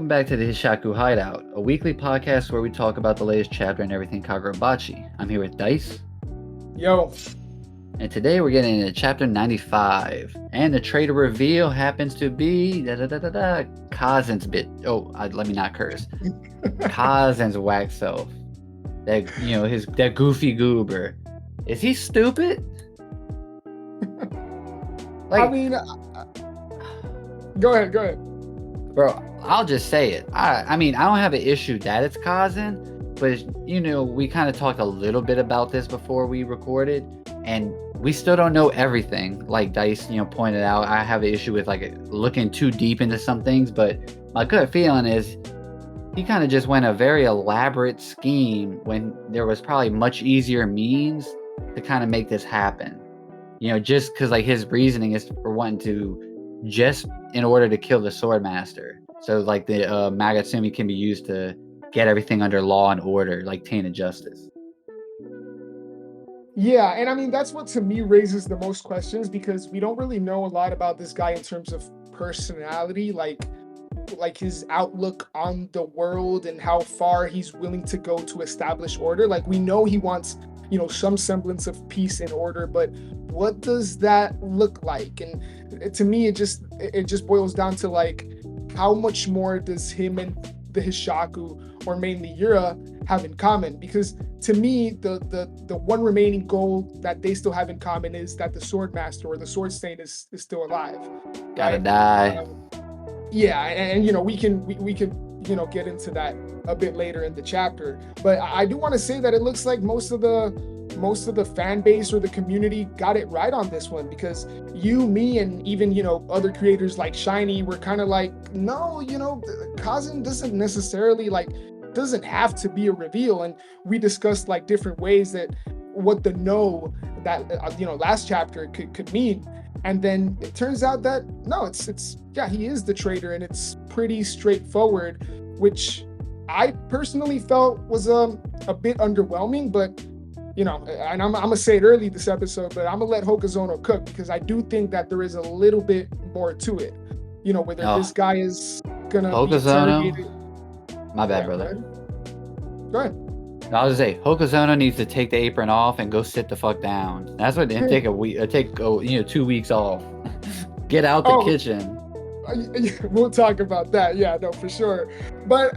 Welcome back to the Hishaku Hideout, a weekly podcast where we talk about the latest chapter and everything Kagurabachi. I'm here with Dice. Yo. And today we're getting into chapter 95. And the traitor reveal happens to be Kazen's bit. Oh, let me not curse. Kazen's wax self. That goofy goober. Is he stupid? I mean, go ahead. Bro, I'll just say it. I mean, I don't have an issue that it's Kazen, but we kind of talked a little bit about this before we recorded, and we still don't know everything. Like Dice, pointed out, I have an issue with looking too deep into some things, but my gut feeling is he kind of just went a very elaborate scheme when there was probably much easier means to kind of make this happen. Just because his reasoning is for wanting to just in order to kill the Swordmaster. So the Magatsumi can be used to get everything under law and order, like tainted justice. Yeah, and I mean, that's what to me raises the most questions, because we don't really know a lot about this guy in terms of personality, like his outlook on the world and how far he's willing to go to establish order. Like, we know he wants, some semblance of peace and order, but what does that look like? And to me, it just boils down to how much more does him and the Hishaku, or mainly Yura, have in common? Because to me, the one remaining goal that they still have in common is that the Swordmaster, or the Sword Saint, is still alive. Gotta die. Yeah, and we can get into that a bit later in the chapter, but I do want to say that it looks like most of the fan base or the community got it right on this one, because me and even other creators like Shiny were kind of like, no, Kazen doesn't necessarily doesn't have to be a reveal. And we discussed different ways that what the no that last chapter could mean. And then it turns out that no, it's he is the traitor, and it's pretty straightforward, which I personally felt was a bit underwhelming. But and I'm gonna say it early this episode, but I'm gonna let HOKAZONO cook, because I do think that there is a little bit more to it. Whether this guy is gonna be interrogated. My bad, brother. Go ahead. I was gonna say, HOKAZONO needs to take the apron off and go sit the fuck down. That's what take a week, 2 weeks off. Get out the kitchen. We'll talk about that. Yeah, no, for sure. But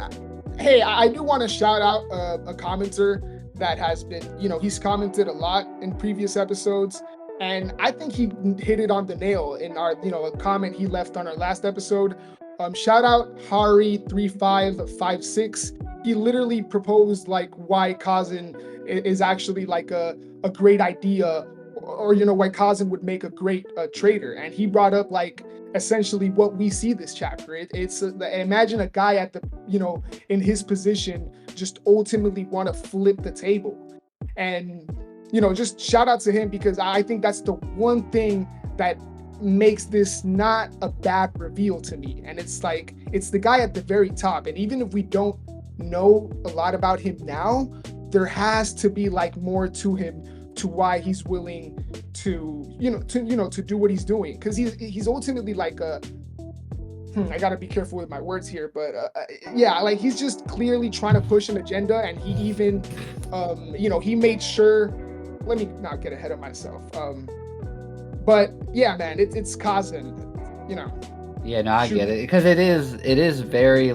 hey, I do want to shout out a commenter that has been, he's commented a lot in previous episodes, and I think he hit it on the nail in our, a comment he left on our last episode. Shout out Hari3556. He literally proposed why Kazen is actually a great idea, or why Kazen would make a great traitor, and he brought up essentially what we see this chapter. It's imagine a guy at the in his position just ultimately want to flip the table, and just shout out to him, because I think that's the one thing that makes this not a bad reveal to me. And it's the guy at the very top, and even if we don't know a lot about him now, there has to be more to him, to why he's willing to to do what he's doing, because he's ultimately I gotta be careful with my words here, but he's just clearly trying to push an agenda. And he even he made sure, let me not get ahead of myself, but yeah, man, it's Kazen, Yeah, no, I get it, because it is very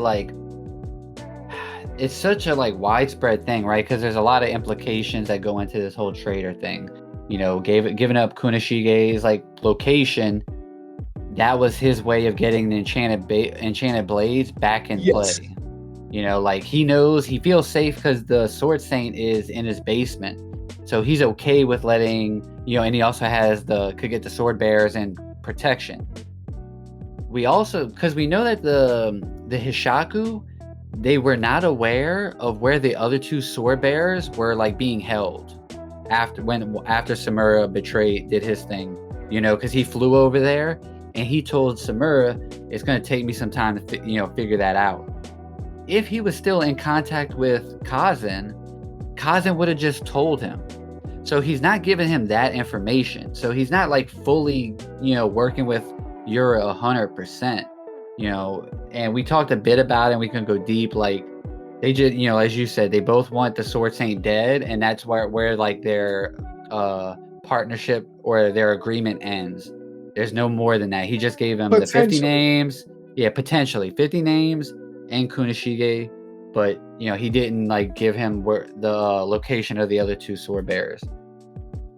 it's such a widespread thing, right? Because there's a lot of implications that go into this whole traitor thing. Giving up Kunishige's location, that was his way of getting the enchanted blades back in play. He knows, he feels safe because the Sword Saint is in his basement, so he's okay with letting and he also could get the sword bearers and protection. We also, because we know that the Hishaku, they were not aware of where the other two sword bearers were being held after Samura did his thing, because he flew over there and he told Samura, it's going to take me some time to figure that out. If he was still in contact with Kazen would have just told him. So he's not giving him that information. So he's not fully working with Yura 100%. you know, and we talked a bit about it, and we can go deep. Like, they just, you know, as you said, they both want the Sword Saint dead, and that's where like their partnership or their agreement ends. There's no more than that. He just gave him the 50 Potentially. names. Yeah, potentially 50 names and Kunishige, but you know, he didn't like give him where the location of the other two sword bearers.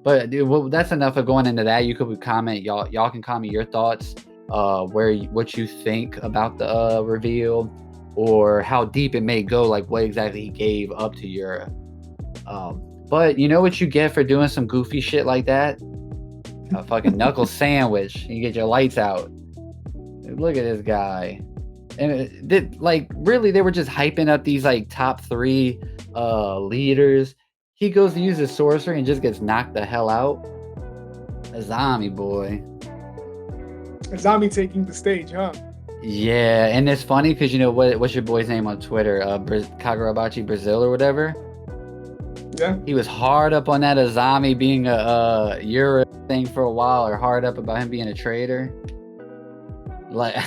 But dude, well, that's enough of going into that. You could comment, y'all can comment your thoughts, what you think about the reveal, or how deep it may go, like what exactly he gave up to Yura. But you know what you get for doing some goofy shit like that? A fucking knuckle sandwich. You get your lights out. Dude, look at this guy. And like, really, they were just hyping up these like top 3 leaders. He goes to use his sorcery and just gets knocked the hell out. Azami, boy. Azami taking the stage, huh? Yeah, and it's funny because you know what's your boy's name on Twitter? Kagurabachi Brazil or whatever. Yeah. He was hard up on that Azami being a Yura thing for a while, or hard up about him being a traitor. Like,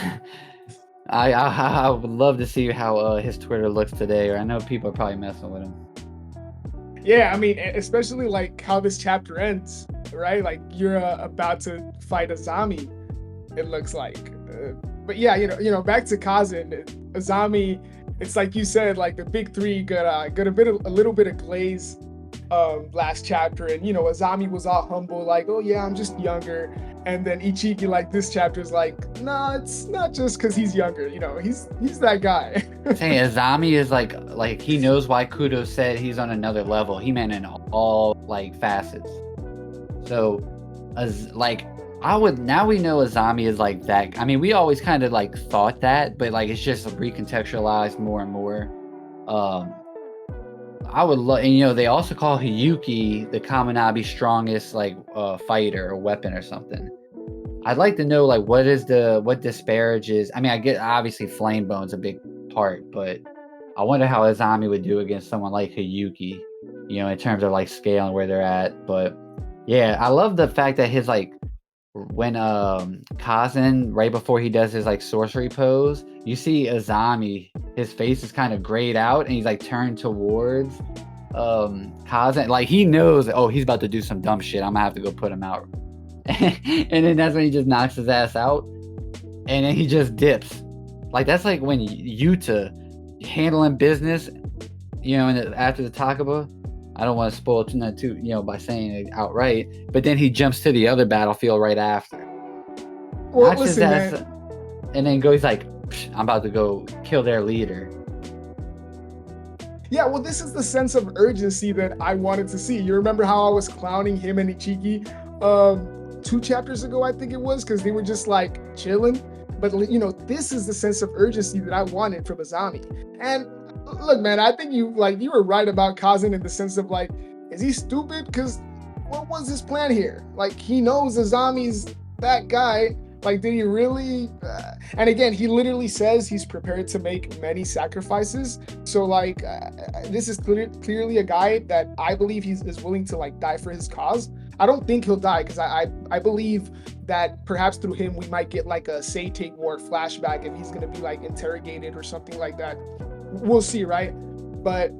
I would love to see how his Twitter looks today, or I know people are probably messing with him. Yeah, I mean, especially like how this chapter ends, right? Like you're about to fight Azami, it looks like. But yeah, you know, back to Kazan, Azami. It's like you said, like the big 3 got a little bit of glaze last chapter, and you know, Azami was all humble, like, oh yeah, I'm just younger. And then Ichiki, like this chapter is like, nah, it's not just because he's younger, you know, he's that guy. Saying Azami is like he knows why Kudo said he's on another level. He meant in all like facets. So, as like now we know Azami is like that. I mean, we always kind of like thought that, but like it's just recontextualized more and more. I would love, and you know, they also call Hiyuki the Kaminabi's strongest like fighter or weapon or something. I'd like to know like what disparages. I mean, I get obviously Flame Bone's a big part, but I wonder how Azami would do against someone like Hiyuki, you know, in terms of like scale and where they're at. But yeah, I love the fact that his like when Kazan, right before he does his like sorcery pose, you see Azami, his face is kind of grayed out and he's like turned towards Kazan, like he knows, oh, he's about to do some dumb shit, I'm gonna have to go put him out. And then that's when he just knocks his ass out, and then he just dips. Like that's like when Yuta handling business, you know, after the Takaba. I don't want to spoil too, you know, by saying it outright. But then he jumps to the other battlefield right after. Well, listen, man. And then goes like, I'm about to go kill their leader. Yeah, well, this is the sense of urgency that I wanted to see. You remember how I was clowning him and Ichiki 2 chapters ago, I think it was, because they were just like chilling. But you know, this is the sense of urgency that I wanted from Azami. And look, man, I think you were right about Kazan in the sense of like, is he stupid? Because what was his plan here? Like, he knows Azami's that guy. Like, did he really? And again, he literally says he's prepared to make many sacrifices. So like, this is clearly a guy that I believe is willing to like die for his cause. I don't think he'll die because I believe that perhaps through him we might get like a Seitek War flashback and he's gonna be like interrogated or something like that. We'll see, right? But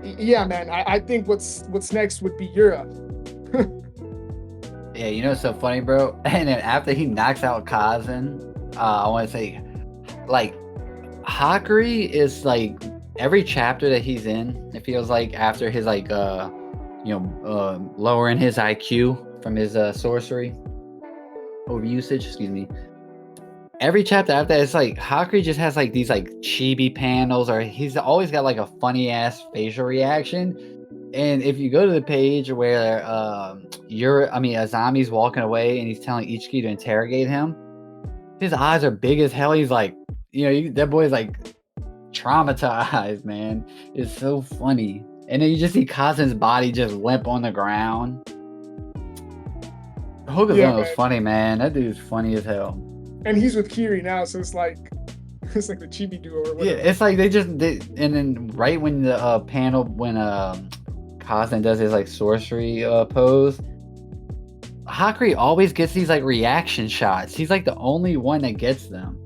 yeah, man, I think what's next would be Yura. Yeah, you know, it's so funny, bro. And then after he knocks out Kazan, I want to say, like, Hakuri is like every chapter that he's in, it feels like after his like lowering his IQ from his sorcery overusage, excuse me. Every chapter after that, it's like Hakuri just has like these like chibi panels, or he's always got like a funny ass facial reaction. And if you go to the page where Azami's walking away and he's telling Ichiki to interrogate him, his eyes are big as hell. He's like, you know, that boy's like traumatized, man. It's so funny. And then you just see Kazan's body just limp on the ground. Hokuto is funny, man. That dude's funny as hell. And he's with Kiri now, so it's like the chibi duo or whatever. Yeah, it's like and then right when the panel, when Kazan does his like sorcery pose, Hakuri always gets these like reaction shots. He's like the only one that gets them.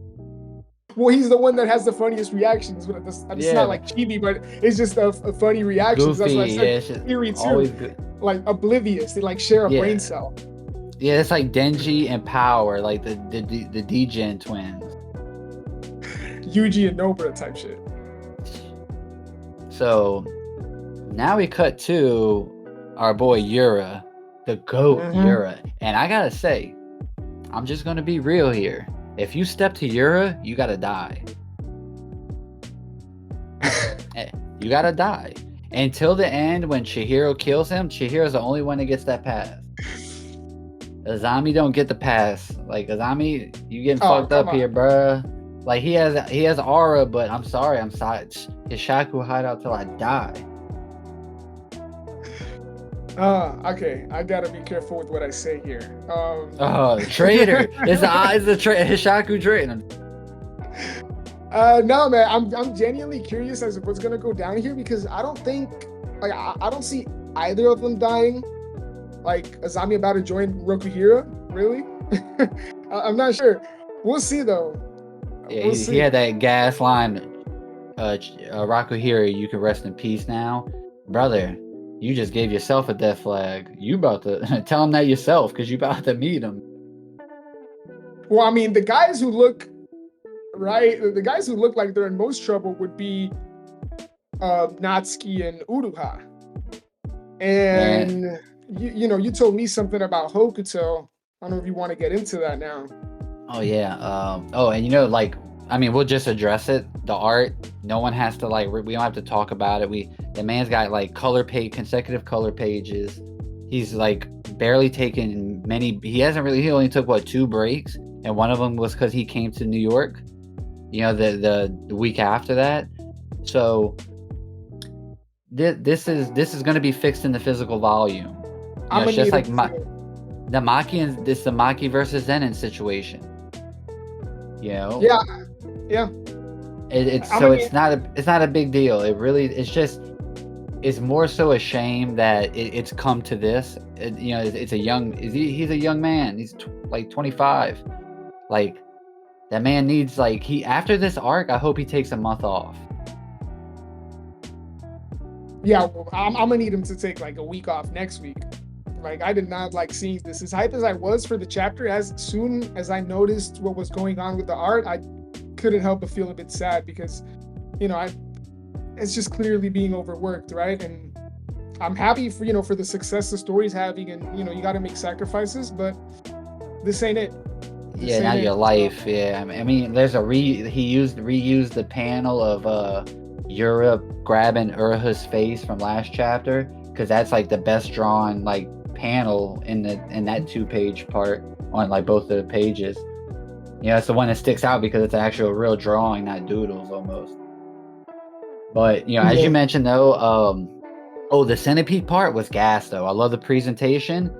Well, he's the one that has the funniest reactions. But it's not Yeah, like chibi, but it's just a funny reactions. goofy. That's what I Yeah, said. it's just Theory too, always good. like oblivious. They like share a brain Yeah, cell. yeah. It's like Denji and Power, like the D-Gen twins. Yuji and Nobara type shit. So now we cut to our boy Yura, the GOAT Yura. And I gotta say, I'm just gonna be real here. If you step to Yura, you gotta die. You gotta die. Until the end, when Chihiro kills him, Chihiro's the only one that gets that pass. Azami don't get the pass. Like, Azami, you getting fucked up here, bruh. Like, he has aura, but I'm sorry. Hishaku Hideout till I die. Okay. I gotta be careful with what I say here. Traitor. It's the Hishaku traitor. No, man. I'm genuinely curious as to what's gonna go down here because I don't think, like, I don't see either of them dying. Like Azami about to join Rokuhira, really? I'm not sure. We'll see though. Yeah, he had that gas line. Rakuhira, you can rest in peace now, brother. You just gave yourself a death flag. You about to tell him that yourself because you about to meet him. Well, I mean, the guys who look like they're in most trouble would be Natsuki and Uruha. And you told me something about Hokuto. I don't know if you want to get into that now. Oh yeah. And like, I mean, we'll just address it. The art, no one has to like. We don't have to talk about it. The man's got like consecutive color pages. He's like barely taken many. He only took 2 breaks, and one of them was because he came to New York. The week after that. So this is going to be fixed in the physical volume. It's just like the Maki versus Zenin situation. Yeah. It's not a big deal. It's more so a shame that it's come to this. He's a young man. He's like 25. Like, that man needs, like, after this arc, I hope he takes a month off. Yeah, well, I'm gonna need him to take like a week off next week. Like, I did not like seeing this. As hype as I was for the chapter, as soon as I noticed what was going on with the art, I couldn't help but feel a bit sad because, it's just clearly being overworked, right? And I'm happy for the success the story's having, and you got to make sacrifices, but this ain't it. Not your life. Yeah, I mean, there's he reused the panel of Yura grabbing Uruha's face from last chapter because that's like the best drawn like panel in that 2-page part on like both of the pages. It's the one that sticks out because it's an actual real drawing, not doodles almost. But as you mentioned though, the centipede part was gas though. I love the presentation.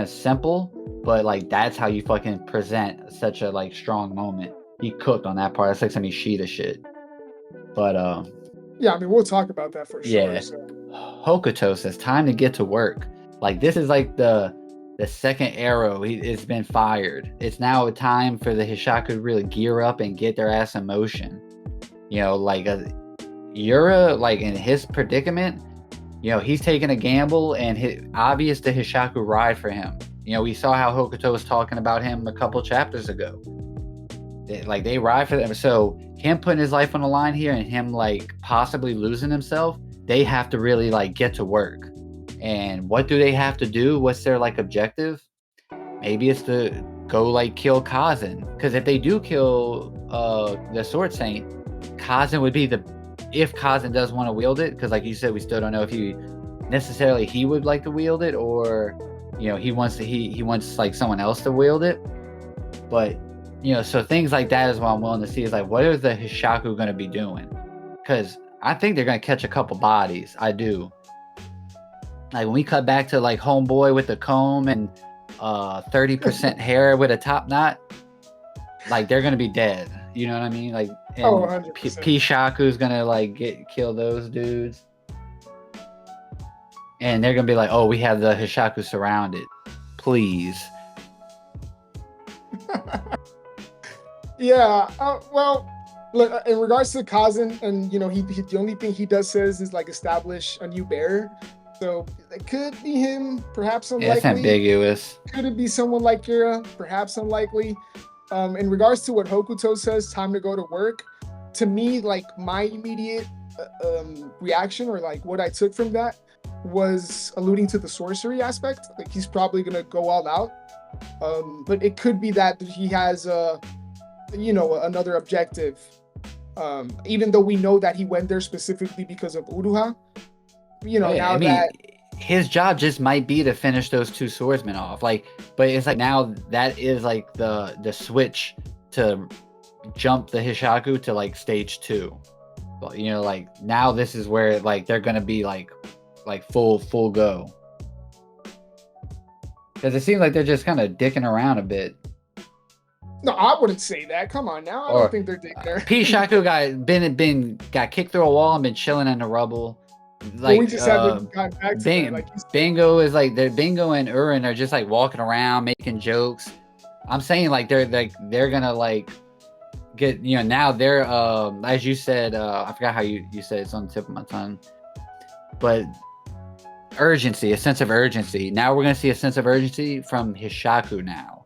Simple, but like that's how you fucking present such a like strong moment. He cooked on that part. That's like some Ishida shit. But yeah, I mean, we'll talk about that for sure. Yeah. Hokuto says time to get to work. Like, this is like the second arrow. It's been fired. It's now time for the Hishaku to really gear up and get their ass in motion. Like Yura, like in his predicament, he's taking a gamble, and obvious the Hishaku ride for him. We saw how Hokuto was talking about him a couple chapters ago. They ride for them. So him putting his life on the line here and him like possibly losing himself, they have to really like get to work. And what do they have to do? What's their like objective? Maybe it's to go like kill Kazan. Because if they do kill the Sword Saint, Kazan would be if Kazan does want to wield it, because like you said, we still don't know if he would like to wield it, or he wants like someone else to wield it. But so things like that is what I'm willing to see, is like, what are the Hishaku going to be doing? Because I think they're going to catch a couple bodies. I do. Like when we cut back to like homeboy with the comb and 30% hair with a top knot, like they're going to be dead. You know what I mean? Like, and Hishaku's going to like kill those dudes. And they're going to be like, oh, we have the Hishaku surrounded. Please. Yeah, well, Look, in regards to Kazan, and he the only thing he does says is like establish a new bearer. So it could be him, perhaps Yeah, it's unlikely. ambiguous. Could it be someone like Yura? Perhaps unlikely. In regards to what Hokuto says, time to go to work. To me, like my immediate reaction, or like what I took from that, was alluding to the sorcery aspect. Like he's probably gonna go all out. But it could be that he has another objective. Even though we know that he went there specifically because of Uruha, Oh yeah, I now mean, that his job just might be to finish those two swordsmen off. Like, but it's like now that is like the switch to jump the Hishaku to like stage 2. But like now this is where like they're gonna be like full go. Because it seems like they're just kind of dicking around a bit. no, I wouldn't say that. Come on now, I don't Or think they're dick there. Hishaku got kicked through a wall and been chilling in the rubble. But we Like just haven't gotten back to that. Like Bingo is like Bingo and Urin are just like walking around making jokes. I'm saying like they're gonna like get now they're as you said, I forgot how you said, it's on the tip of my tongue, but urgency, a sense of urgency. Now we're gonna see a sense of urgency from Hishaku now.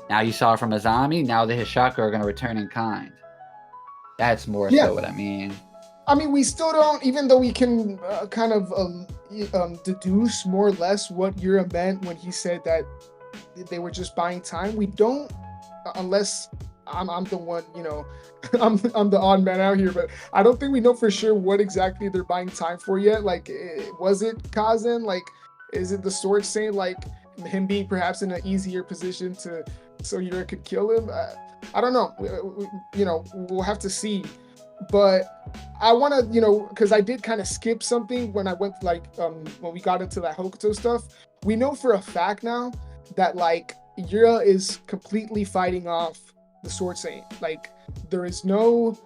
Now you saw it from Azami. Now the Hishaku are gonna return in kind. That's more yeah, so what I mean. I mean, we still don't, even though we can kind of deduce more or less what Yura meant when he said that they were just buying time. We don't, unless I'm the one, I'm the odd man out here, but I don't think we know for sure what exactly they're buying time for yet. Like, was it Kazan? Like, is it the sword saint? Like, him being perhaps in an easier position so Yura could kill him? I don't know. We'll have to see. But I want to, because I did kind of skip something when I went when we got into that Hokuto stuff. We know for a fact now that like Yura is completely fighting off the Sword Saint. Like there is no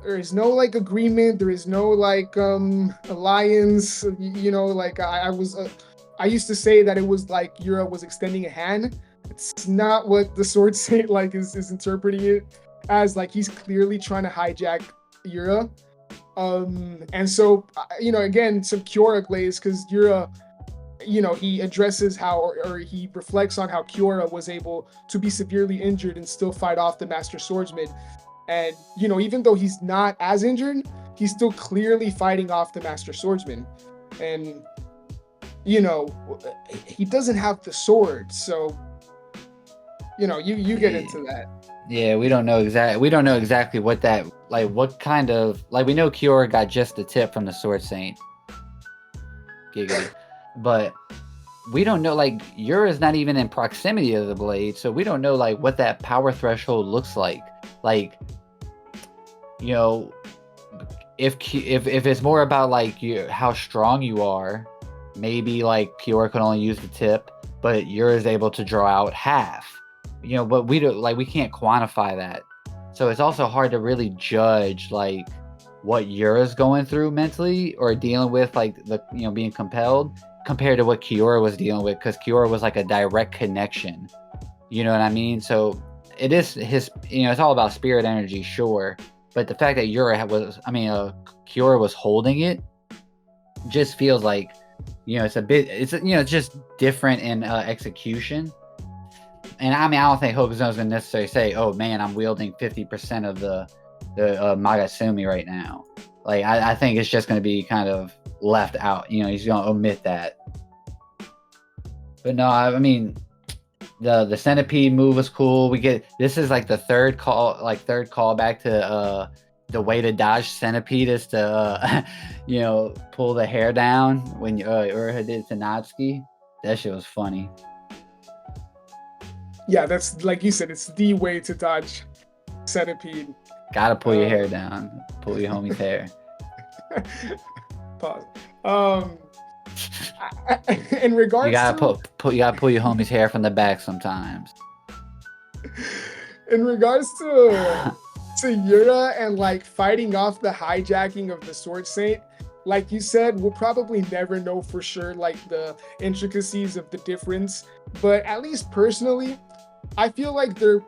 like agreement. There is no like alliance. Like I used to say that it was like Yura was extending a hand. It's not what the Sword Saint like is interpreting it as. Like he's clearly trying to hijack Yura. And so again, some Kiora glaze, because Yura, he addresses how, or he reflects on how Kiora was able to be severely injured and still fight off the Master Swordsman. And even though he's not as injured, he's still clearly fighting off the Master Swordsman. And he doesn't have the sword, so you get into that. Yeah, we don't know exactly what that, like what kind of, like we know Kiora got just the tip from the Sword Saint. Giggity. But we don't know, like Yura's not even in proximity of the blade, so we don't know like what that power threshold looks like. Like, if it's more about like how strong you are, maybe like Kiora could only use the tip, but Yura is able to draw out half. But we don't, like, we can't quantify that. So it's also hard to really judge like what Yura's going through mentally or dealing with, like the being compelled, compared to what Kiora was dealing with, because Kiora was like a direct connection. You know what I mean? So it is his, it's all about spirit energy, sure, but the fact that Kiora was holding it just feels like, it's a bit, it's just different in execution. And I don't think Hokuzono's going to necessarily say, oh man, I'm wielding 50% of the Magatsumi right now. Like, I think it's just going to be kind of left out. He's going to omit that. But no, I mean, the centipede move was cool. This is like the third call back to the way to dodge centipede is to pull the hair down when Urha did to Natsuki. That shit was funny. Yeah, that's like you said, it's the way to dodge centipede. Gotta pull your hair down. Pull your homie's hair. Pause. In regards, you gotta you gotta pull your homie's hair from the back sometimes. In regards to Yura and like fighting off the hijacking of the Sword Saint, like you said, we'll probably never know for sure like the intricacies of the difference. But at least personally, I feel like they're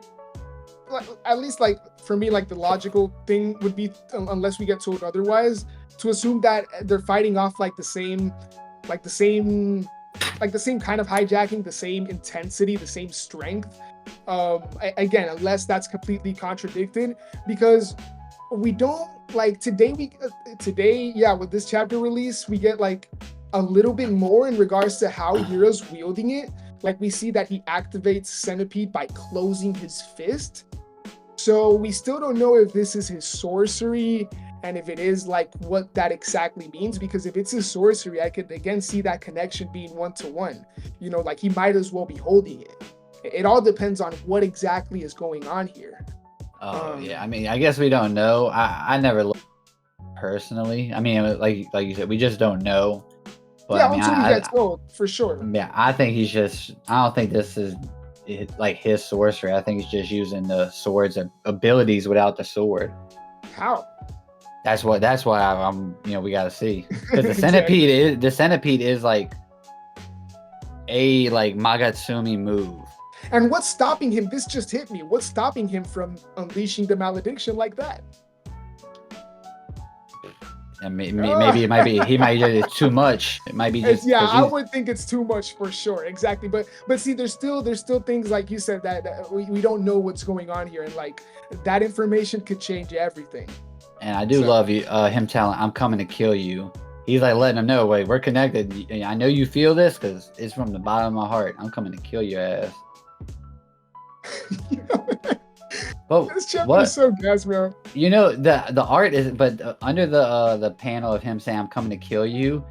at least like for me, like the logical thing would be, unless we get told otherwise, to assume that they're fighting off like the same kind of hijacking, the same intensity, the same strength. Again, unless that's completely contradicted, because we don't like today, yeah, with this chapter release, we get like a little bit more in regards to how Yura's wielding it. Like we see that he activates Centipede by closing his fist. So we still don't know if this is his sorcery, and if it is, like, what that exactly means, because if it's his sorcery, I could again see that connection being one-to-one. You know, like he might as well be holding it. It all depends on what exactly is going on here. Oh yeah, I mean, I guess we don't know. I never looked personally. I mean, like you said, we just don't know. But Yeah, I mean, until we get told, for sure. yeah, I think he's just. I don't think this is like his sorcery. I think he's just using the sword's abilities without the sword. How? That's why I'm. You know, we gotta see, because the Exactly. centipede is like a like Magatsumi move. And what's stopping him? This just hit me. What's stopping him from unleashing the malediction like that? And maybe it might be he might it's too much. It might be just Yeah, because I would think it's too much for sure. Exactly. But see, there's still things like you said that we don't know what's going on here, and like that information could change everything. And I do love you him telling I'm coming to kill you. He's like letting him know, wait, we're connected. I know you feel this because it's from the bottom of my heart. I'm coming to kill your ass. But this chapter what? is so gas, bro. You know, the art is, but under the panel of him saying I'm coming to kill you,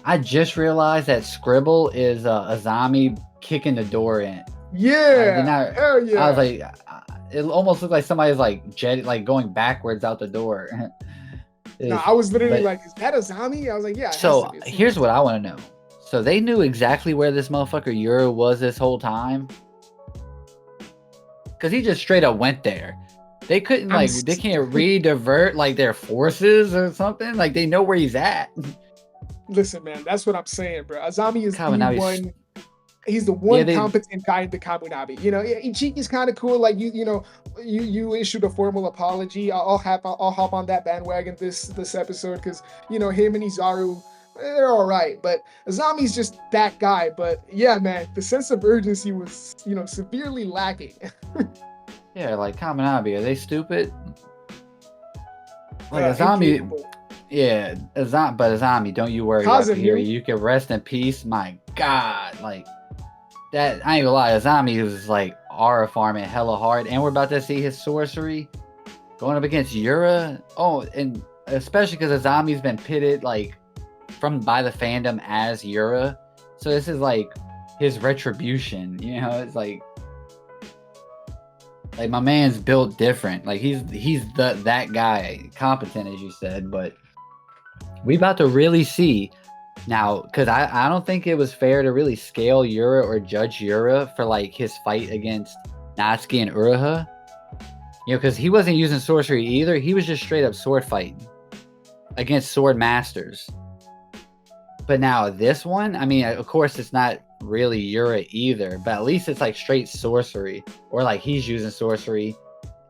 I just realized that scribble is Azami kicking the door in. Yeah, hell yeah. I was like, it almost looked like somebody's like going backwards out the door. No, I was literally like, is that Azami? I was like, yeah. So here's what I want to know. So they knew exactly where this motherfucker Yura was this whole time? Because he just straight up went there. They couldn't they can't redivert like their forces or something. Like they know where he's at. Listen, man, that's what I'm saying, bro. Azami is Kaminabi's, the one. He's the one competent guy in the Kamunabi. You know, Ichiki's kind of cool. Like you issued a formal apology. I'll hop on that bandwagon this episode, because him and Izaru, they're all right. But Azami's just that guy. But yeah, man, the sense of urgency was severely lacking. Yeah, like Kaminabi, are they stupid? Like Azami. Yeah, but Azami, don't you worry about here. You can rest in peace. My God, like that. I ain't gonna lie, Azami was like aura farming hella hard, and we're about to see his sorcery going up against Yura. Oh, and especially because Azami's been pitted like by the fandom as Yura, so this is like his retribution. It's like my man's built different. Like he's that guy, competent as you said, but we about to really see now, because I don't think it was fair to really scale Yura or judge Yura for like his fight against Natsuki and Uruha. Because he wasn't using sorcery either. He was just straight up sword fighting against sword masters. But now this one, I mean, of course it's not really Yura either, but at least it's like straight sorcery, or like he's using sorcery.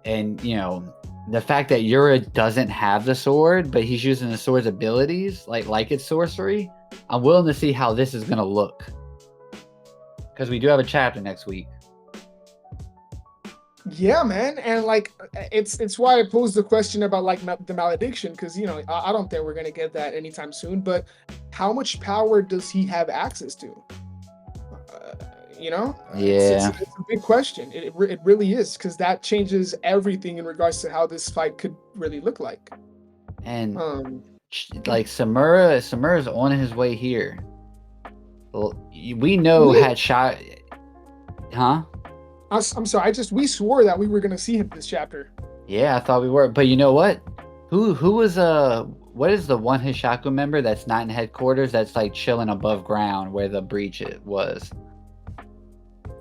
And the fact that Yura doesn't have the sword, but he's using the sword's abilities, like it's sorcery, I'm willing to see how this is going to look. Because we do have a chapter next week. Yeah, man. And like, it's why I posed the question about like the malediction, because, I don't think we're going to get that anytime soon. But how much power does he have access to? Yeah, it's a big question. It really is, because that changes everything in regards to how this fight could really look like. And like Samura's on his way here. We know had shot, huh? I'm sorry. We swore that we were gonna see him this chapter. Yeah, I thought we were, but you know what? Who was what is the one Hishaku member that's not in headquarters that's like chilling above ground where the breach was?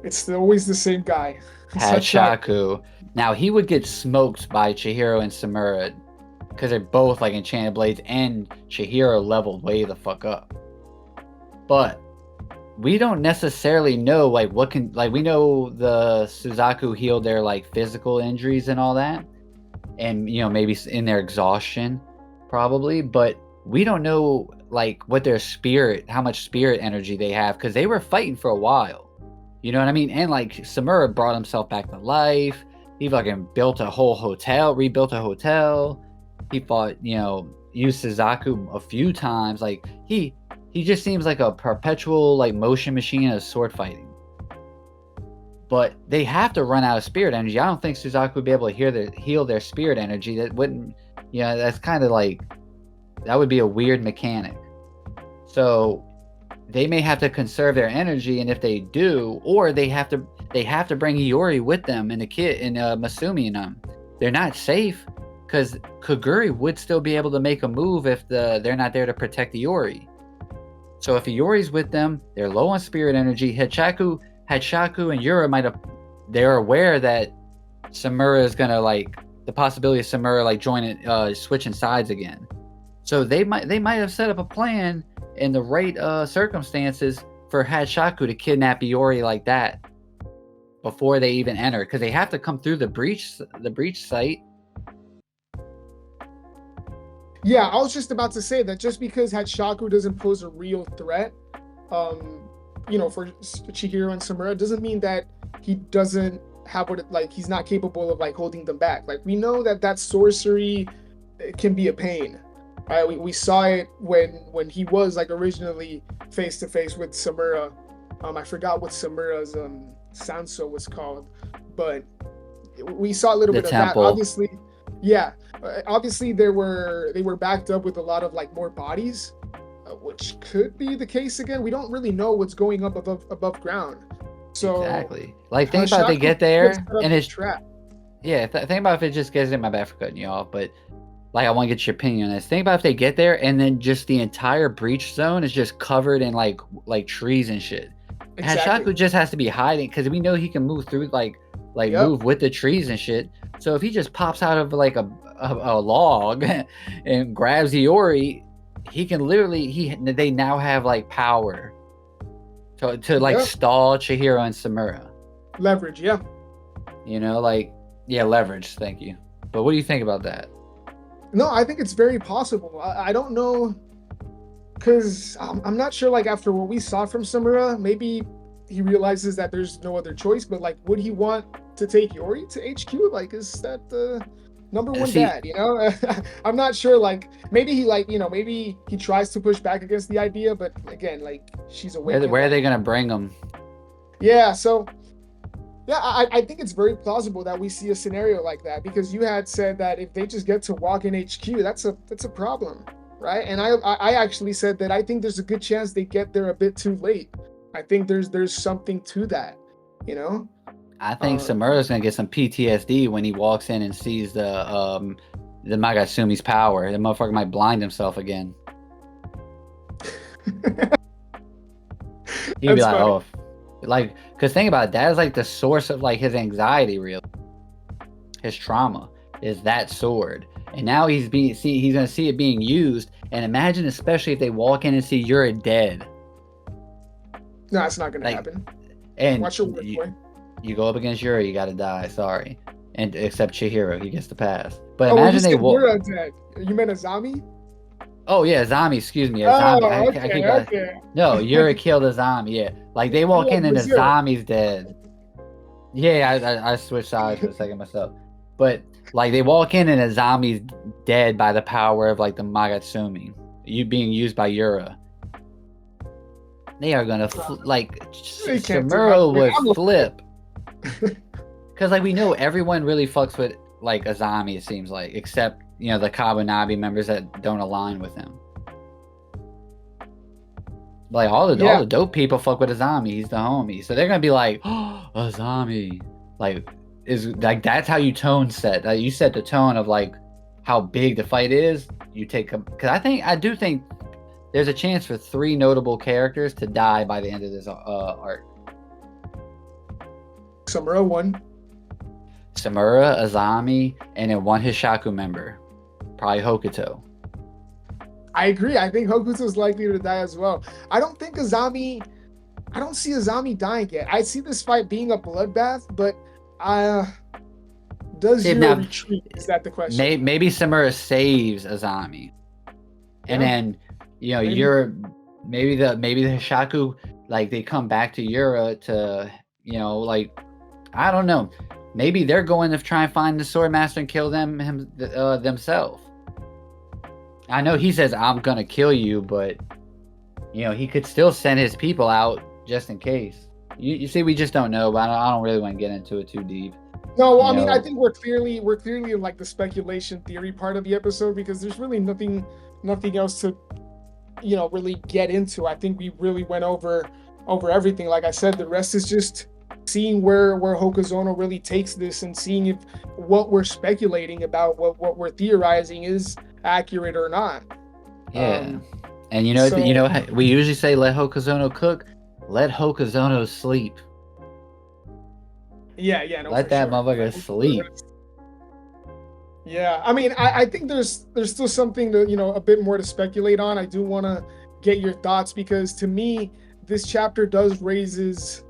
It's always the same guy. Hishaku. Now he would get smoked by Chihiro and Samura because they're both like enchanted blades, and Chihiro leveled way the fuck up. But we don't necessarily know like what can like we know the Suzaku healed their like physical injuries and all that, and maybe in their exhaustion, probably, but we don't know like what their spirit, how much spirit energy they have, because they were fighting for a while. You know what I mean? And like Samura brought himself back to life. He fucking built a whole hotel, rebuilt a hotel. He fought, used Suzaku a few times. Like he just seems like a perpetual like motion machine of sword fighting. But they have to run out of spirit energy. I don't think Suzaku would be able to heal their spirit energy. That wouldn't, that's kind of like, that would be a weird mechanic. So they may have to conserve their energy, and if they do, or they have to bring Iori with them and the kid and Masumi and them. They're not safe because Kaguri would still be able to make a move if they're not there to protect Iori. So if Iori's with them, they're low on spirit energy. Hishaku and Yura they're aware that Samura is gonna like the possibility of Samura like joining, switching sides again. So they might have set up a plan in the right circumstances for Hishaku to kidnap Iori like that before they even enter, because they have to come through the breach site. Yeah, I was just about to say that just because Hishaku doesn't pose a real threat, for Chihiro and Samura, doesn't mean that he doesn't have he's not capable of like holding them back. Like we know that sorcery can be a pain, right? We saw it when he was like originally face to face with Samura. I forgot what Samura's Sanso was called, but we saw a little bit temple. of that. Obviously, yeah. Obviously, they were backed up with a lot of like more bodies, which could be the case again. We don't really know what's going up above ground. So exactly, like think about if they get there and it's trap. Yeah, think about if it just gets in. My bad for cutting you off, but like I want to get your opinion on this. Think about if they get there and then just the entire breach zone is just covered in like trees and shit. Exactly. Hishaku just has to be hiding because we know he can move through move with the trees and shit. So if he just pops out of like a log and grabs Iori, he can literally they now have like power to like stall Chihiro and Samura. Leverage, yeah. Leverage. Thank you. But what do you think about that? No, I think it's very possible. I don't know, because I'm not sure. Like after what we saw from Samura, maybe he realizes that there's no other choice. But like, would he want to take Iori to HQ? Like, is that the number one dad? I'm not sure. Like, maybe he maybe he tries to push back against the idea, but again, like she's aware. Where are they gonna bring him? Yeah. So. Yeah, I think it's very plausible that we see a scenario like that, because you had said that if they just get to walk in HQ, that's a problem, right? And I actually said that I think there's a good chance they get there a bit too late. I think there's something to that, I think Samura's gonna get some PTSD when he walks in and sees the Magatsumi's power. The motherfucker might blind himself again. He'd be like, funny. Because think about it, that is like the source of like his anxiety, really. His trauma is that sword, and now he's gonna see it being used. And imagine, especially if they walk in and see you're dead. No, it's not gonna happen. And watch your work, boy. You go up against Yura, you gotta die. Sorry, and except Chihiro, he gets the pass. But imagine they walk. Yura dead. You meant Azami? Oh yeah, Azami. Excuse me, Azami. Oh, okay. No, Yura killed Azami. Yeah, like they walk in and Azami's dead. Yeah, I switched sides for a second myself. But like they walk in and Azami's dead by the power of like the Magatsumi, you being used by Yura. They are gonna Samura would flip. Because like we know everyone really fucks with like Azami, it seems like, except the Kabunabi members that don't align with him. Like all the dope people fuck with Azami. He's the homie, so they're gonna be like, oh, Azami, like is like that's how you tone set. You set the tone of like how big the fight is. You take because I do think there's a chance for 3 notable characters to die by the end of this arc. Samura 1. Samura, Azami, and then 1 Hishaku member. Probably Hokuto. I agree. I think Hokuto is likely to die as well. I don't think Azami. I don't see Azami dying yet. I see this fight being a bloodbath, but does See, Yura now retreat? Is that the question? maybe Samura saves Azami, and Yeah, then maybe. maybe the Hishaku, like they come back to Yura to like, I don't know, maybe they're going to try and find the sword master and kill themselves. I know he says I'm gonna kill you, but he could still send his people out just in case. You see, we just don't know, but I don't really want to get into it too deep. No, You I mean, I know, think we're clearly in like the speculation theory part of the episode because there's really nothing else to really get into. I think we really went over everything. Like I said, the rest is just seeing where Hokazono really takes this and seeing if what we're speculating about, what we're theorizing is accurate or not. yeah. Um, And so we usually say let Hokazono cook, let Hokazono sleep. yeah, no, Let for that sure. Like, motherfucker sleep. yeah, I mean, I think there's still something to a bit more to speculate on. I do want to get your thoughts because to me this chapter does raises.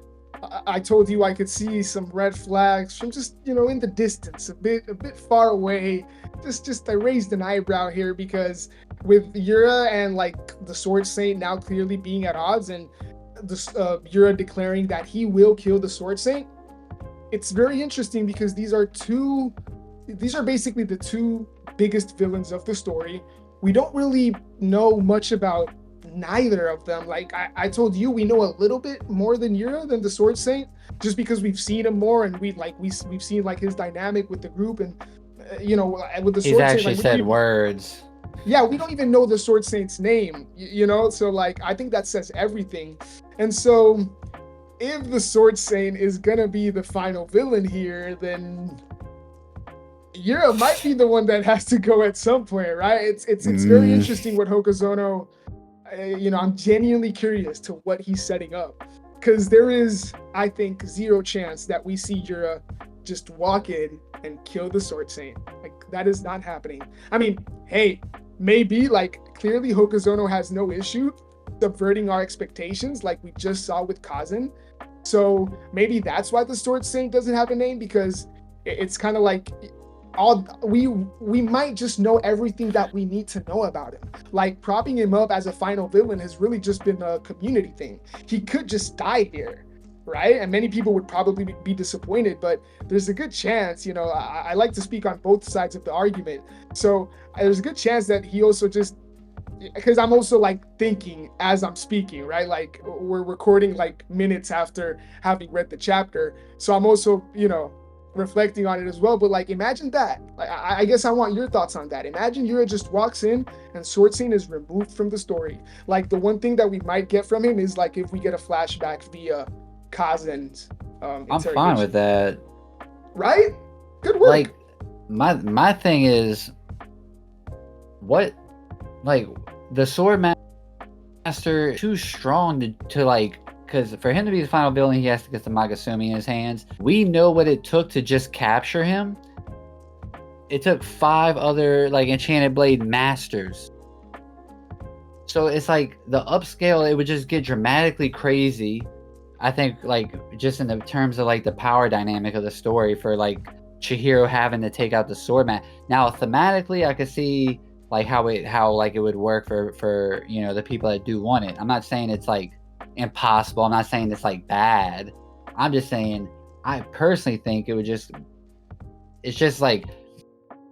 I told you I could see some red flags from just in the distance, a bit far away. Just I raised an eyebrow here because with Yura and like the Sword Saint now clearly being at odds and this Yura declaring that he will kill the Sword Saint. It's very interesting because these are basically the two biggest villains of the story. We don't really know much about neither of them. Like I told you, we know a little bit more than Yura than the Sword Saint, just because we've seen him more and we've seen like his dynamic with the group and with the He's Sword Saint, actually like we don't said even words. yeah, we don't even know the Sword Saint's name, so like I think that says everything. And so if the Sword Saint is gonna be the final villain here, then Yura might be the one that has to go at some point, right? It's very Mm, interesting what Hokazono. I'm genuinely curious to what he's setting up because there is, I think, zero chance that we see Yura just walk in and kill the Sword Saint. Like that is not happening. I mean, hey, maybe like clearly Hokazono has no issue subverting our expectations, like we just saw with Kazan. So maybe that's why the Sword Saint doesn't have a name because it's kind of like all we might just know everything that we need to know about him. Like propping him up as a final villain has really just been a community thing. He could just die here, right? And many people would probably be disappointed, but there's a good chance, I like to speak on both sides of the argument. So there's a good chance that he also just because I'm also like thinking as I'm speaking, right? Like we're recording like minutes after having read the chapter. So I'm also, reflecting on it as well. But like imagine that. Like I guess I want your thoughts on that. Imagine Yura just walks in and Sword Saint is removed from the story. Like the one thing that we might get from him is like if we get a flashback via Kazan's I'm fine with interrogation. that. Right? Good work. Like, my thing is, what, like, the sword master is too strong to like, because for him to be the final villain, he has to get the Magatsumi in his hands. We know what it took to just capture him. It took 5 other like enchanted blade masters. So it's like the upscale, it would just get dramatically crazy. I think like just in the terms of like the power dynamic of the story for like Chihiro having to take out the sword man. Now thematically, I could see like how it would work for the people that do want it. I'm not saying it's like impossible. I'm not saying it's like bad. I'm just saying I personally think it's just like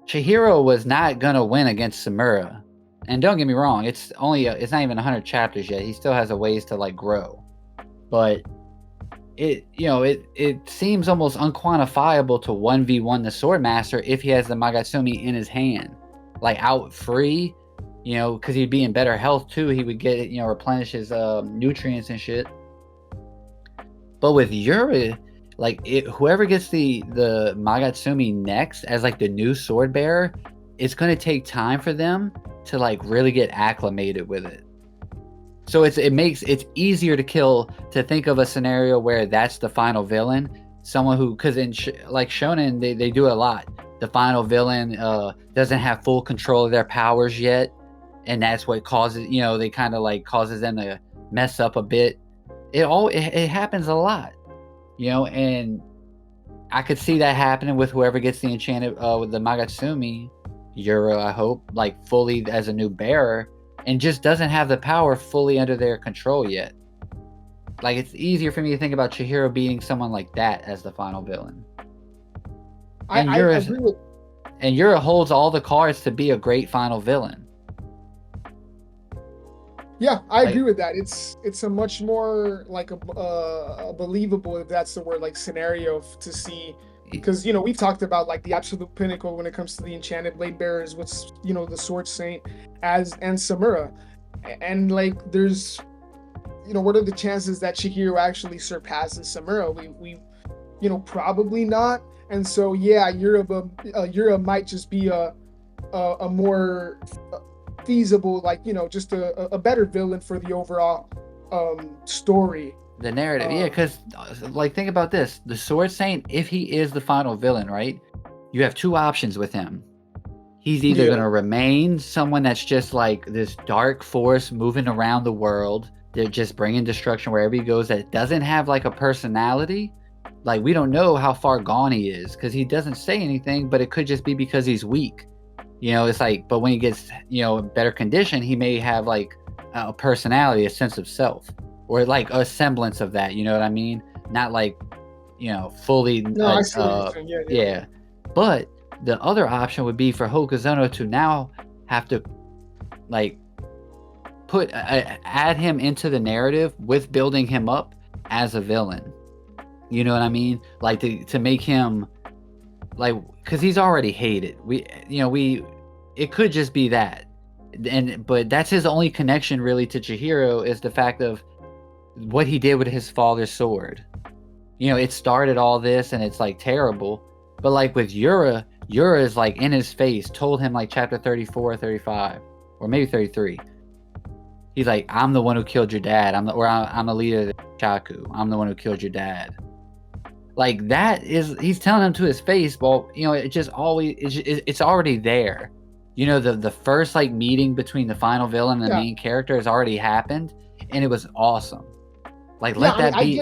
Chihiro was not gonna win against Samura. And don't get me wrong, it's not even 100 chapters yet. He still has a ways to like grow. But it seems almost unquantifiable to 1v1 the Swordmaster if he has the Magatsumi in his hand. Like out free, because he'd be in better health too. He would get replenish his nutrients and shit. But with Yuri, like whoever gets the Magatsumi next as like the new sword bearer, it's gonna take time for them to like really get acclimated with it. So it makes it easier to think of a scenario where that's the final villain, someone who, because in like Shonen they do a lot. The final villain doesn't have full control of their powers yet, and that's what causes they kind of like causes them to mess up a bit it happens a lot, and I could see that happening with whoever gets the enchanted with the Magatsumi Yura, I hope, like fully as a new bearer, and just doesn't have the power fully under their control yet. Like, it's easier for me to think about Chihiro beating someone like that as the final villain. And I agree with. Yura holds all the cards to be a great final villain. Yeah, I Like, agree with that. It's a much more like a believable, if that's the word, like scenario to see, because we've talked about like the absolute pinnacle when it comes to the enchanted blade bearers, what's the Sword Saint and Samura, and like there's what are the chances that Chihiro actually surpasses Samura? We probably not. And so yeah, Yura might just be a more feasible, like just a better villain for the overall story. the narrative, yeah, because like think about this: the Sword Saint, if he is the final villain, right? You have two options with him. He's either Yeah. going to remain someone that's just like this dark force moving around the world, they're just bringing destruction wherever he goes, that doesn't have like a personality. Like, we don't know how far gone he is because he doesn't say anything, but it could just be because he's weak. It's like, but when he gets, better condition, he may have like a personality, a sense of self, or like a semblance of that. You know what I mean? Not like, fully. No, I see what you're saying. Yeah, yeah. Yeah. But the other option would be for Hokuzono to now have to like add him into the narrative with building him up as a villain. You know what I mean? Like to make him like, because he's already hated. It could just be that, but that's his only connection really to Chihiro, is the fact of what he did with his father's sword. It started all this, and it's like terrible. But like with Yura is like in his face, told him like chapter 34, 35, or maybe 33. He's like, I'm the one who killed your dad. I'm the leader of the Hishaku. I'm the one who killed your dad. Like, that is, he's telling him to his face. Well, it just always, it's already there. The first like meeting between the final villain and the main character has already happened, and it was awesome. Like, let that be.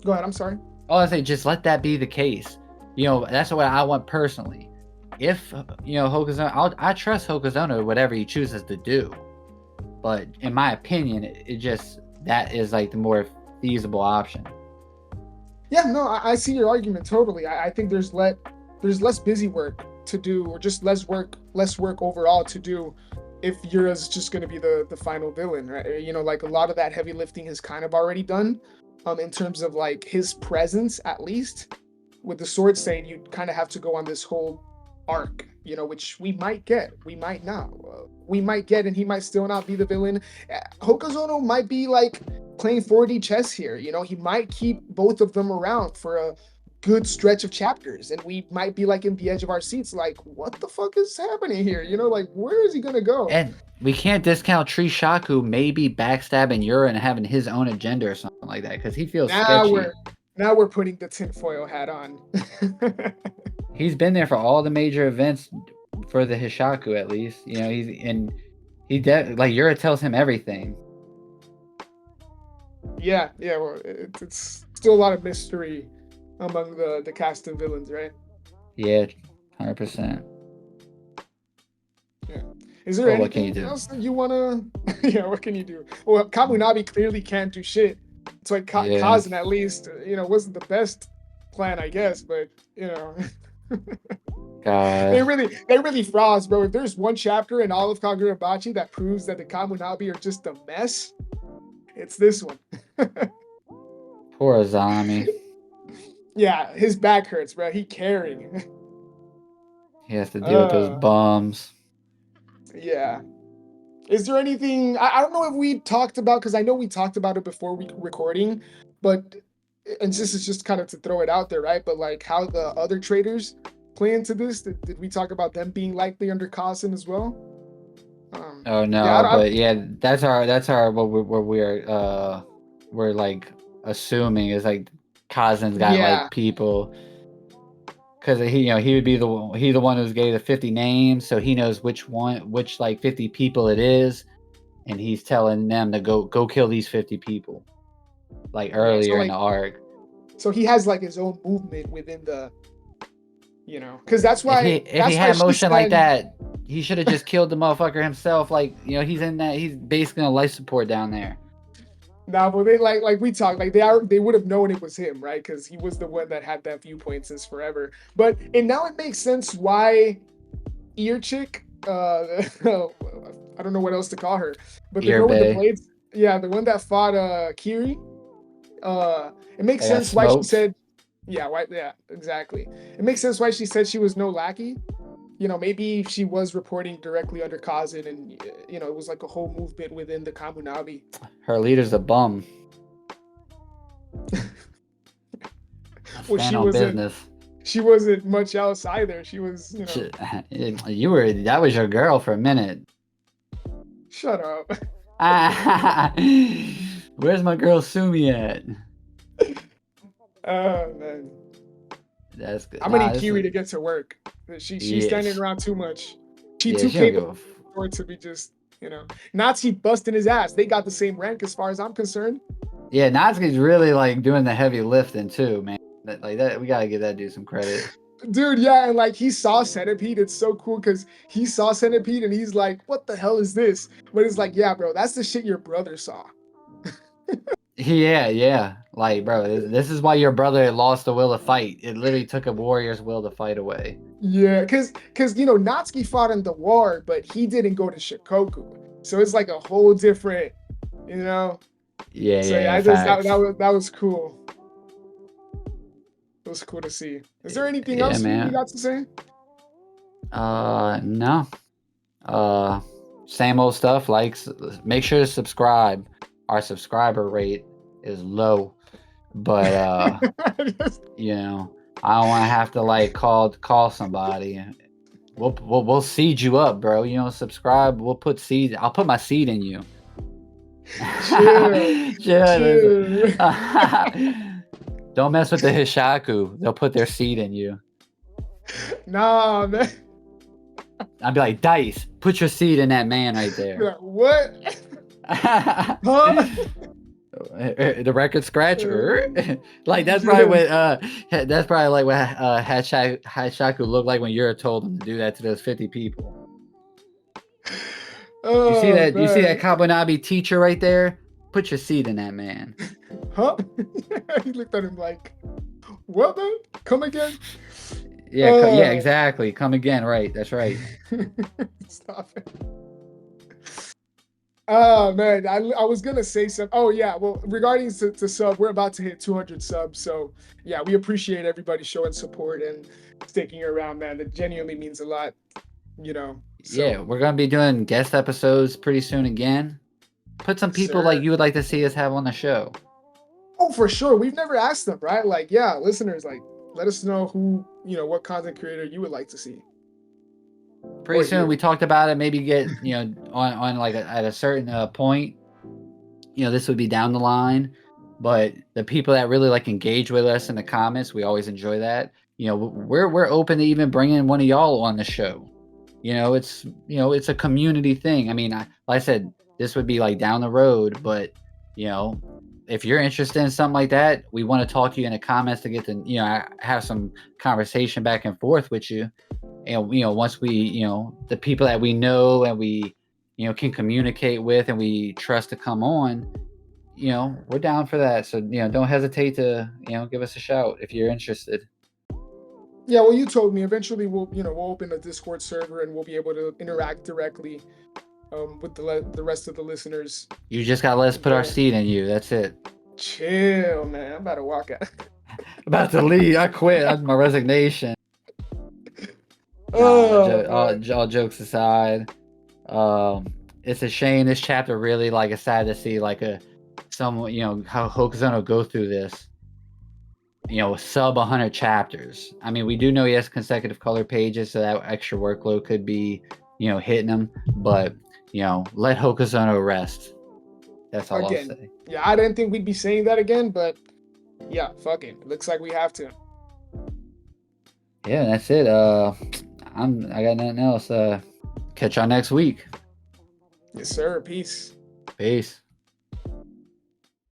Go ahead. I'm sorry. Oh, I say, just let that be the case. That's what I want personally. If Hokuzono, I trust Hokuzono whatever he chooses to do. But in my opinion, it just, that is like the more feasible option. Yeah, no, I see your argument totally. I think there's less busy work to do, or just less work overall to do, if Yura's just going to be the final villain, right? Like a lot of that heavy lifting is kind of already done, in terms of like his presence, at least. With the Sword Saint, you kind of have to go on this whole arc, which we might get, we might not. We might get, and he might still not be the villain. Hokazono might be like playing 4D chess here. He might keep both of them around for a good stretch of chapters, and we might be like in the edge of our seats, like, what the fuck is happening here? Like, where is he gonna go? And we can't discount Hishaku maybe backstabbing Yura and having his own agenda or something like that, because he feels sketchy. Now we're putting the tinfoil hat on. He's been there for all the major events for the Hishaku, at least. Like, Yura tells him everything. Yeah. Well, it's still a lot of mystery among the cast of villains, right? Yeah, 100%. Yeah. Is there anything else that you wanna? Yeah, what can you do? Well, Kamunabi clearly can't do shit. It's like Kazan, at least, wasn't the best plan, I guess, but God. they really froze, bro. If there's one chapter in all of Kagurabachi that proves that the Kamunabi are just a mess, it's this one. Poor Azami. Yeah, his back hurts, bro. He carrying. He has to deal with those bums. Yeah. Is there anything, I don't know if we talked about, because I know we talked about it before we recording, but, and this is just kind of to throw it out there, right? But like how the other traders play into this, did we talk about them being likely under Kazan as well? Oh no, but yeah, that's our what we're like assuming is like Kazan's got like people, because he would be the one who gave the 50 names, so he knows which like 50 people it is. and he's telling them to go kill these 50 people, like Yeah, so earlier in like the arc. so he has like his own movement within the, because that's If he why if he had she motion like said. that, he should have just killed the motherfucker himself. Like, he's in that. He's basically on life support down there. Nah, but they like we talked, like they would have known it was him, right? Because he was the one that had that viewpoint since forever. But and now it makes sense why ear chick, I don't know what else to call her, but the Ear girl with the Bay. blades, yeah, the one that fought Kiri. It makes They got sense why she smoked. said, yeah, why, yeah, exactly. It makes sense why she said she was no lackey. Maybe she was reporting directly under Kazan, and it was like a whole movement within the Kamunabi. Her leader's a bum. Well, Stand on business. she wasn't much else either. She was, That was your girl for a minute. shut up. Where's my girl Sumi at? Oh man, That's good. I'm gonna need Kiri to get to work. She's standing Yes. around too much. She Yeah, too she don't give capable a for it to be just, Nazi busting his ass. They got the same rank as far as I'm concerned. Yeah, Natsuki's really like doing the heavy lifting too, man. That we gotta give that dude some credit. Dude, yeah, and like he saw Centipede. It's so cool because he saw Centipede and he's like, "What the hell is this?" But it's like, yeah, bro, that's the shit your brother saw. Yeah. Like, bro, this is why your brother lost the will to fight. It literally took a warrior's will to fight away. Yeah, because Natsuki fought in the war, but he didn't go to Shikoku, so it's like a whole different, you know. So yeah, I just Facts. that was cool. It was cool to see. Is there anything Yeah, else you man. got to say? No. Same old stuff. Like, make sure to subscribe. Our subscriber rate is low, but I don't want to have to like call somebody. We'll seed you up, bro. Subscribe. We'll put seed. I'll put my seed in you. Chill. Don't mess with the Hishaku. They'll put their seed in you. Nah, man. I'd be like, Dice, put your seed in that man right there. Like, what? Huh? The record scratcher. Like that's probably what like what Hishaku looked like when Yura told him to do that to those 50 people. Oh, you see that? man. You see that Kabunabi teacher right there? Put your seed in that man. Huh? He looked at him like, what, man? Come again? Yeah, exactly. Come again, right? That's right. Stop it. Oh man, I was gonna say something. Oh yeah, well, regarding to sub, we're about to hit 200 subs, so yeah, we appreciate everybody showing support and sticking around, man. That genuinely means a lot, So. Yeah, we're gonna be doing guest episodes pretty soon again. Put some people like you would like to see us have on the show. Oh, for sure. We've never asked them, right? Like, yeah, listeners, like, let us know who, what content creator you would like to see. Pretty soon, we talked about it. Maybe get on like at a certain point. This would be down the line, but the people that really like engage with us in the comments, we always enjoy that. We're open to even bringing one of y'all on the show. It's a community thing. I mean, like I said, this would be like down the road, but if you're interested in something like that, we want to talk to you in the comments to get to have some conversation back and forth with you. And once we the people that we know and we can communicate with and we trust to come on, we're down for that. So don't hesitate to give us a shout if you're interested. Yeah, well, you told me eventually we'll open a Discord server and we'll be able to interact directly with the rest of the listeners. You just gotta let us put our seed in you. That's it. Chill, man. I'm about to walk out. About to leave. I quit. That's my resignation. All jokes aside, it's a shame this chapter really like it's sad to see like how Hokuzono go through this. Sub 100 chapters. I mean, we do know he has consecutive color pages, so that extra workload could be hitting him. But let Hokuzono rest. That's all I'll say. Yeah, I didn't think we'd be saying that again, but yeah, fuck it. Looks like we have to. Yeah, that's it. I got nothing else. Catch y'all next week. Yes, sir. Peace. Peace.